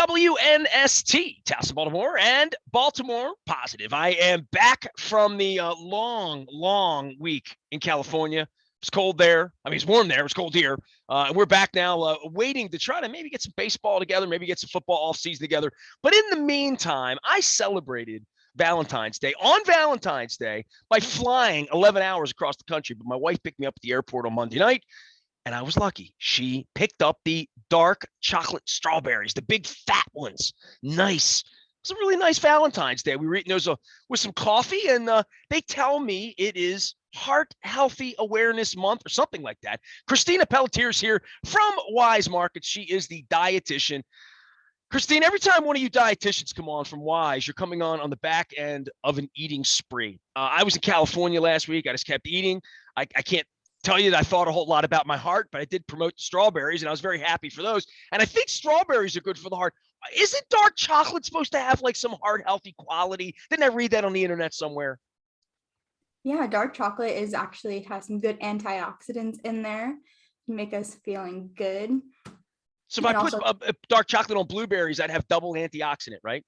WNST, Towson, Baltimore, and Baltimore Positive. I am back from the long week in California. It's cold there. I mean, it's warm there. It's cold here. And we're back now waiting to try to maybe get some baseball together, maybe get some football off season together. But in the meantime, I celebrated Valentine's Day on Valentine's Day by flying 11 hours across the country. But my wife picked me up at the airport on Monday night. And I was lucky. She picked up the dark chocolate strawberries, the big fat ones. Nice. It was a really nice Valentine's Day. We were eating those with some coffee, and they tell me it is Heart Healthy Awareness Month or something like that. Christina Pelletier is here from Weis Markets. She is the dietitian. Christine, every time one of you dietitians come on from Weis, you're coming on the back end of an eating spree. I was in California last week. I just kept eating. I can't tell you that I thought a whole lot about my heart, but I did promote strawberries, and I was very happy for those. And I think strawberries are good for the heart. Isn't dark chocolate supposed to have like some heart healthy quality? Didn't I read that on the internet somewhere? Yeah, dark chocolate is actually has some good antioxidants in there to make us feeling good. So if I put dark chocolate on blueberries, I'd have double antioxidant, right?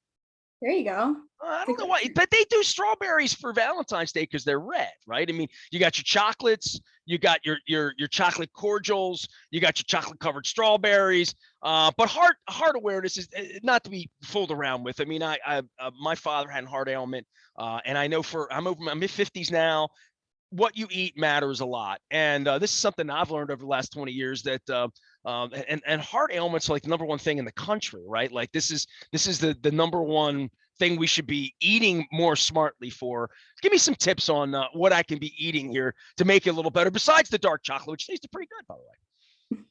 There you go. I don't know why, but they do strawberries for Valentine's Day because they're red, right? I mean, you got your chocolates, you got your chocolate cordials, you got your chocolate covered strawberries. But heart awareness is not to be fooled around with. I mean, my father had a heart ailment, and I know I'm over my mid-50s now. What you eat matters a lot, and this is something I've learned over the last 20 years that and heart ailments are like the number one thing in the country, right? Like this is the number one thing we should be eating more smartly for. Give me some tips on what I can be eating here to make it a little better, besides the dark chocolate, which tastes pretty good, by the way.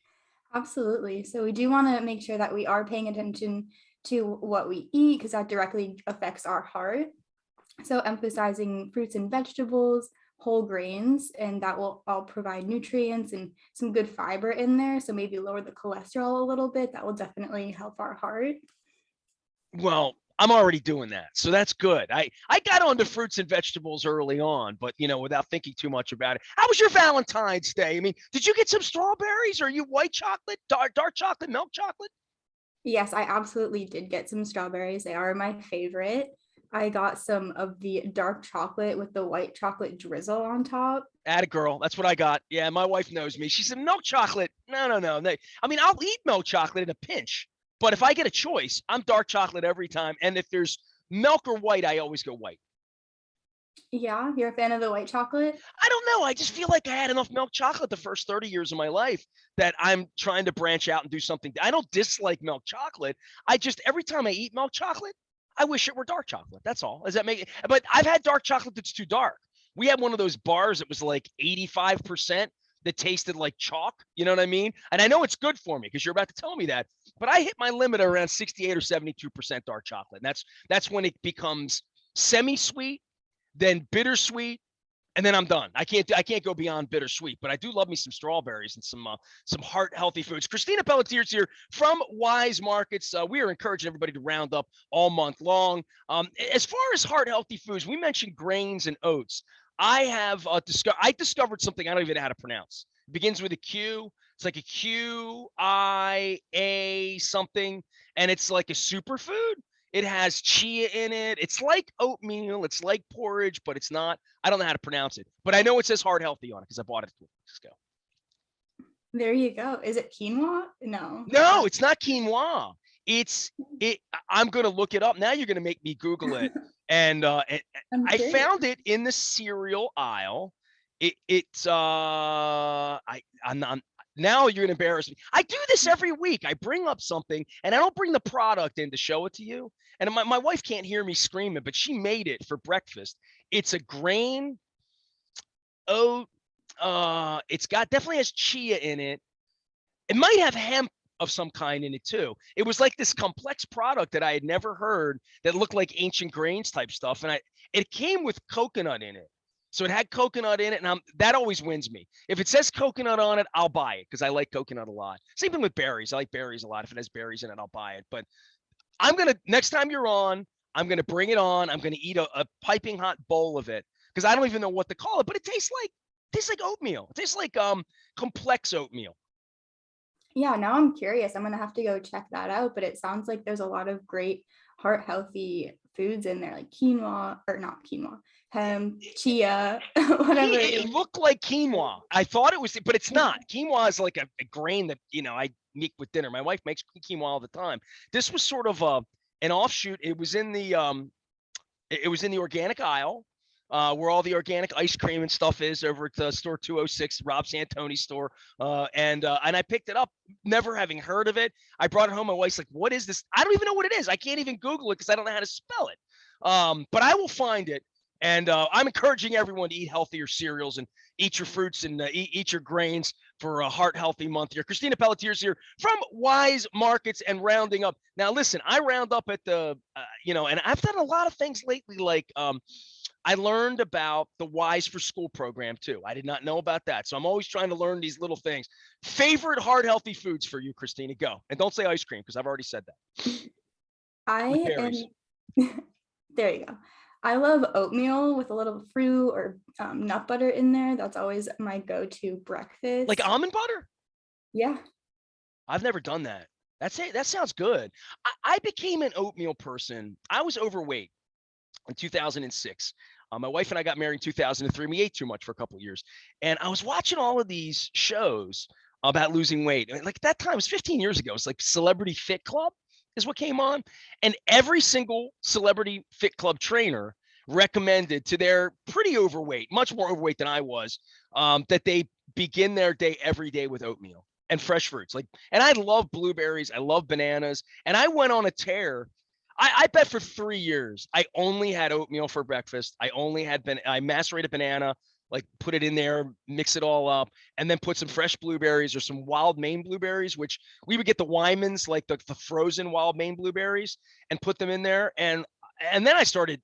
Absolutely. So we do want to make sure that we are paying attention to what we eat because that directly affects our heart. So emphasizing fruits and vegetables, whole grains, and that will all provide nutrients and some good fiber in there. So maybe lower the cholesterol a little bit. That will definitely help our heart. Well, I'm already doing that, so that's good. I got onto fruits and vegetables early on, but without thinking too much about it. How was your Valentine's Day? I mean, did you get some strawberries? Or are you white chocolate, dark chocolate, milk chocolate? Yes, I absolutely did get some strawberries. They are my favorite. I got some of the dark chocolate with the white chocolate drizzle on top. Atta girl, that's what I got. Yeah, my wife knows me. She said milk chocolate. No. I mean, I'll eat milk chocolate in a pinch, but if I get a choice, I'm dark chocolate every time. And if there's milk or white, I always go white. Yeah, you're a fan of the white chocolate? I don't know. I just feel like I had enough milk chocolate the first 30 years of my life that I'm trying to branch out and do something. I don't dislike milk chocolate. I just, every time I eat milk chocolate, I wish it were dark chocolate. That's all. Does that make it? But I've had dark chocolate that's too dark. We had one of those bars that was like 85% that tasted like chalk. You know what I mean? And I know it's good for me because you're about to tell me that. But I hit my limit around 68 or 72% dark chocolate. And that's when it becomes semi-sweet, then bittersweet, and then I'm done. I can't go beyond bittersweet, but I do love me some strawberries and some heart healthy foods. Christina Pelletier is here from Weis Markets. We are encouraging everybody to round up all month long. As far as heart healthy foods, we mentioned grains and oats. I have discovered something I don't even know how to pronounce. It begins with a Q. It's like a QIA something, and it's like a superfood. It has chia in it. It's like oatmeal. It's like porridge, but it's not. I don't know how to pronounce it, but I know it says heart healthy on it because I bought it 2 weeks ago. There you go. Is it quinoa? No. No, it's not quinoa. I'm going to look it up. Now you're going to make me Google it. And I found it in the cereal aisle. I'm not. Now you're going to embarrass me. I do this every week. I bring up something, and I don't bring the product in to show it to you. And my wife can't hear me screaming, but she made it for breakfast. It's a grain oat. It's got definitely has chia in it. It might have hemp of some kind in it too. It was like this complex product that I had never heard that looked like ancient grains type stuff. And it came with coconut in it. So it had coconut in it, and that always wins me. If it says coconut on it, I'll buy it because I like coconut a lot. Same thing with berries. I like berries a lot. If it has berries in it, I'll buy it. But next time you're on, I'm going to bring it on. I'm going to eat a piping hot bowl of it because I don't even know what to call it, but it tastes like oatmeal. It tastes like complex oatmeal. Yeah, now I'm curious. I'm gonna have to go check that out. But it sounds like there's a lot of great heart healthy foods in there, like quinoa, or not quinoa, chia, whatever it It is. looked like quinoa. I thought it was, but it's not. Quinoa is like a grain that, I make with dinner. My wife makes quinoa all the time. This was sort of an offshoot. It was in the organic aisle, where all the organic ice cream and stuff is over at store 206, Rob Santoni's store. And I picked it up, never having heard of it. I brought it home. My wife's like, "What is this?" I don't even know what it is. I can't even Google it because I don't know how to spell it. But I will find it. And I'm encouraging everyone to eat healthier cereals and eat your fruits and eat your grains for a heart healthy month here. Christina Pelletier's here from Weis Markets and Rounding Up. Now, listen, I round up at and I've done a lot of things lately. Like, I learned about the Wise for School program too. I did not know about that. So I'm always trying to learn these little things. Favorite heart healthy foods for you, Christina? Go. And don't say ice cream because I've already said that. With I berries. am there you go. I love oatmeal with a little fruit or nut butter in there. That's always my go-to Like breakfast. almond butter? Yeah. I've never done that. That's it. That sounds good. I became an oatmeal person. I was overweight in 2006. My wife and I got married in 2003. We ate too much for a couple of years. And I was watching all of these shows about losing weight. Like at that time, it was 15 years ago. It's like Celebrity Fit Club is what came on. And every single Celebrity Fit Club trainer recommended to their pretty overweight, much more overweight than I was, that they begin their day every day with oatmeal and fresh fruits. And I love blueberries. I love bananas. And I went on a tear. I bet for 3 years, I only had oatmeal for breakfast. I macerated banana, like put it in there, mix it all up, and then put some fresh blueberries or some wild Maine blueberries, which we would get the Wyman's, like the frozen wild Maine blueberries, and put them in there. And then I started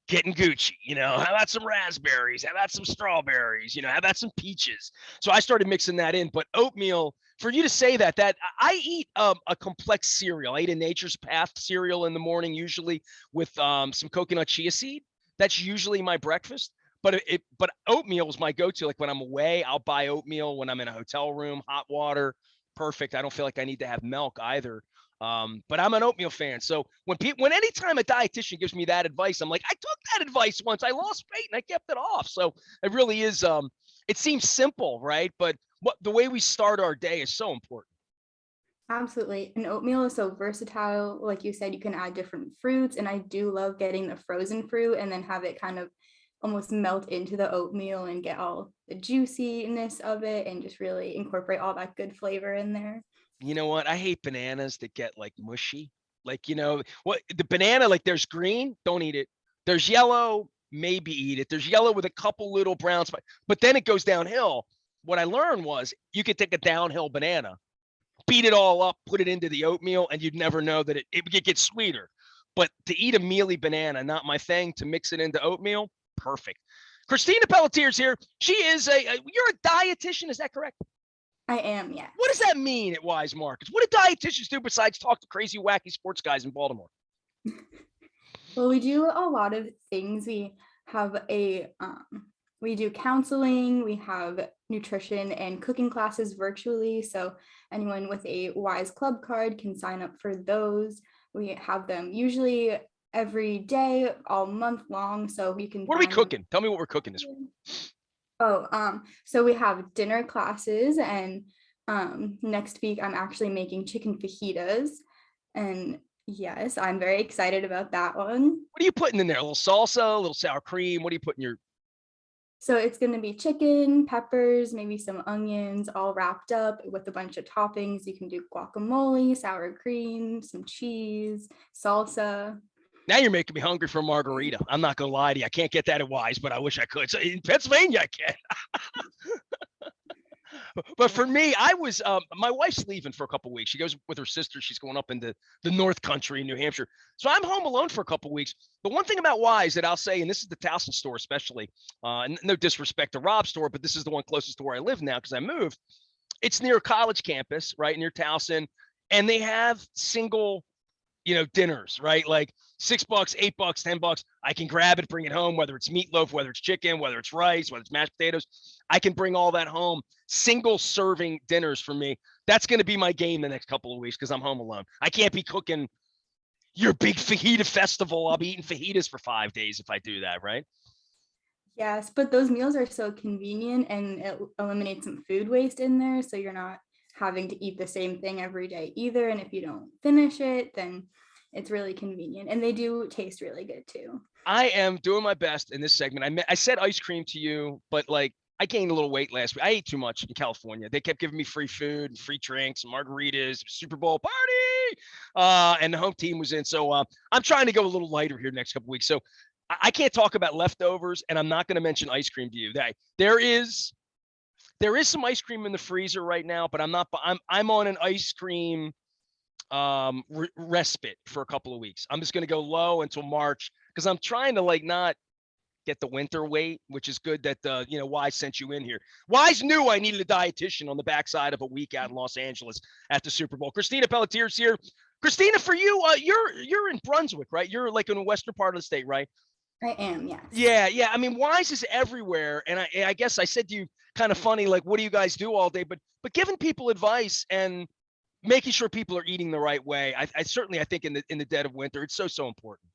getting Gucci, how about some raspberries? How about some strawberries? How about some peaches? So I started mixing that in. But oatmeal, for you to say that I eat a complex cereal. I eat a Nature's Path cereal in the morning, usually with some coconut chia seed. That's usually my breakfast. But oatmeal is my go-to. Like when I'm away, I'll buy oatmeal when I'm in a hotel room, hot water, perfect. I don't feel like I need to have milk either. But I'm an oatmeal fan. So when anytime a dietitian gives me that advice, I'm like, I took that advice once. I lost weight and I kept it off. So it really is. It seems simple, right? But the way we start our day is so important. Absolutely. And oatmeal is so versatile. Like you said, you can add different fruits. And I do love getting the frozen fruit and then have it kind of almost melt into the oatmeal and get all the juiciness of it and just really incorporate all that good flavor in there. You know what? I hate bananas that get like mushy. Like, what the banana, like there's green, don't eat it. There's yellow, maybe eat it. There's yellow with a couple little brown spots, but then it goes downhill. What I learned was you could take a downhill banana, beat it all up, put it into the oatmeal, and you'd never know that it gets sweeter. But to eat a mealy banana, not my thing. To mix it into oatmeal, perfect. Christina Pelletier's here. She is you're a dietitian, is that correct? I am, yes. What does that mean at Wise Markets? What do dietitians do besides talk to crazy, wacky sports guys in Baltimore? Well, we do a lot of things. We do counseling, we have nutrition and cooking classes virtually. So anyone with a Wise Club card can sign up for those. We have them usually every day, all month long. So you can What are we find them. cooking? Tell me what we're cooking this week. So we have dinner classes, and next week I'm actually making chicken fajitas, and yes, I'm very excited about that one. What are you putting in there? A little salsa, a little sour cream. What are you putting your? So it's going to be chicken, peppers, maybe some onions, all wrapped up with a bunch of toppings. You can do guacamole, sour cream, some cheese, salsa. Now you're making me hungry for a margarita. I'm not gonna lie to you. I can't get that at Wise, but I wish I could. So in Pennsylvania, I can. But for me, I was my wife's leaving for a couple of weeks. She goes with her sister. She's going up into the North Country in New Hampshire. So I'm home alone for a couple of weeks. But one thing about Wise that I'll say, and this is the Towson store especially, no disrespect to Rob's store, but this is the one closest to where I live now because I moved. It's near a college campus, right near Towson, and they have single dinners, right? Like $6, $8, $10. I can grab it, bring it home, whether it's meatloaf, whether it's chicken, whether it's rice, whether it's mashed potatoes. I can bring all that home. Single serving dinners for me. That's going to be my game the next couple of weeks because I'm home alone. I can't be cooking your big fajita festival. I'll be eating fajitas for 5 days if I do that, right? Yes, but those meals are so convenient and it eliminates some food waste in there. So you're not having to eat the same thing every day either. And if you don't finish it, then it's really convenient. And they do taste really good too. I am doing my best in this segment. I said ice cream to you, but like I gained a little weight last week. I ate too much in California. They kept giving me free food and free drinks, margaritas, Super Bowl party, and the home team was in. So I'm trying to go a little lighter here next couple weeks. So I can't talk about leftovers, and I'm not going to mention ice cream to you. There is some ice cream in the freezer right now, but I'm on an ice cream respite for a couple of weeks. I'm just going to go low until March because I'm trying to like not get the winter weight, which is good that Weis sent you in here. Weis knew I needed a dietitian on the backside of a week out in Los Angeles at the Super Bowl. Christina Pelletier's here. Christina, for you, you're in Brunswick, right? You're like in the western part of the state, right? I am, yes. Yeah. I mean, Weis is everywhere, and I guess I said to you, kind of funny, like, what do you guys do all day? But giving people advice and making sure people are eating the right way. I certainly think in the dead of winter, it's so important.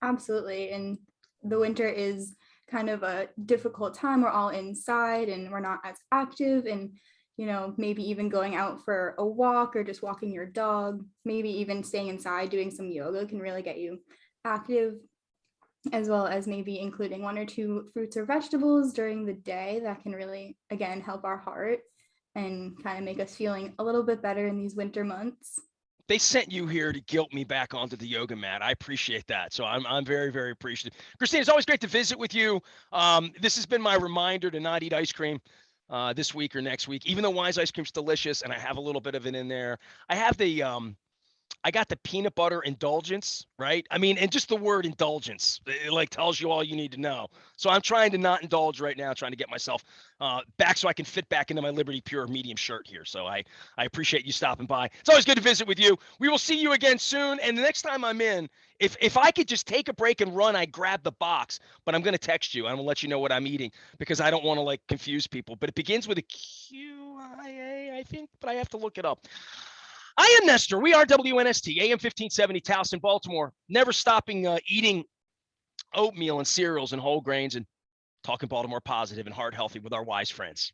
Absolutely. And the winter is kind of a difficult time. We're all inside and we're not as active. And, maybe even going out for a walk or just walking your dog, maybe even staying inside doing some yoga can really get you active, as well as maybe including 1 or 2 fruits or vegetables during the day that can really, again, help our heart and kind of make us feeling a little bit better in these winter months. They sent you here to guilt me back onto the yoga mat. I appreciate that. So I'm very, very appreciative. Christine, it's always great to visit with you. This has been my reminder to not eat ice cream this week or next week, even though Weis ice cream's delicious and I have a little bit of it in there. I got the peanut butter indulgence, right? I mean, and just the word indulgence, it like tells you all you need to know. So I'm trying to not indulge right now, trying to get myself back so I can fit back into my Liberty Pure medium shirt here. So I appreciate you stopping by. It's always good to visit with you. We will see you again soon. And the next time I'm in, if I could just take a break and run, I'd grab the box, but I'm going to text you. I'm going to let you know what I'm eating because I don't want to like confuse people, but it begins with a QIA, I think, but I have to look it up. I am Nestor. We are WNST, AM 1570, Towson, Baltimore. Never stopping eating oatmeal and cereals and whole grains and talking Baltimore positive and heart healthy with our Weis friends.